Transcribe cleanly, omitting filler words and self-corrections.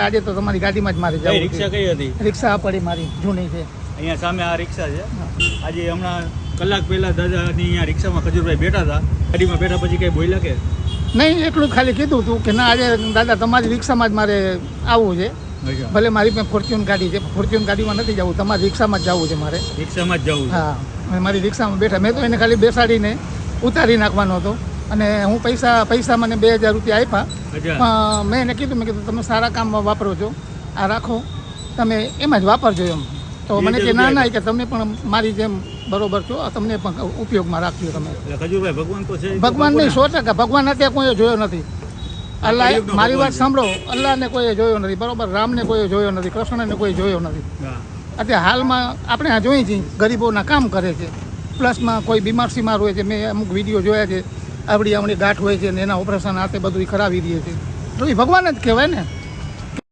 આજે તો તમારી ગાડીમાં જ મારે જવું. રિક્ષા કઈ હતી? રિક્ષા પડી મારી જૂની છે. અહીંયા સામે આ રિક્ષા છે. આજે હમણાં કલાક પહેલા દાદાની અહીંયા રિક્ષામાં ખજૂરભાઈ બેઠા હતા. ગાડીમાં બેઠા પછી કઈ બોલ્યા કે નહીં? એટલું ખાલી કીધું હતું કે ના આજે દાદા તમારી રિક્ષામાં જ મારે આવવું છે. ભલે મારી પાસે ફોર્ચ્યુન ગાડી છે, ફોર્ચ્યુન ગાડીમાં નથી જવું, તમારી રિક્ષામાં જ જવું છે મારે. રિક્ષામાં જ જવું? હા, મારી રિક્ષામાં બેઠા. મેં તો એને ખાલી બેસાડીને ઉતારી નાખવાનો હતો અને હું પૈસા મને 2000 રૂપિયા આપ્યા. મેં એને કીધું તમે સારા કામમાં વાપરો છો, આ રાખો, તમે એમાં જ વાપરજો એમ. તો મને કે ના કે તમે પણ મારી જેમ બરોબર છો, તમને પણ ઉપયોગમાં રાખજો તમે. ખજૂરભાઈ ભગવાન તો છે? ભગવાન નહીં, 100%. ભગવાન અત્યારે કોઈ જોયો નથી. અલ્લાહ, મારી વાત સાંભળો, અલ્લાહને કોઈ જોયો નથી, બરોબર? રામને કોઈ જોયો નથી, કૃષ્ણને કોઈ જોયો નથી. અત્યારે હાલમાં આપણે આ જોઈએ છીએ, ગરીબોના કામ કરે છે, પ્લસમાં કોઈ બીમાર હોય છે. મેં અમુક વિડીયો જોયા છે, આવડી ગાંઠ હોય છે ને એના ઓપરેશન હાથે બધું કરાવી દે છે. તો એ ભગવાન જ કહેવાય ને.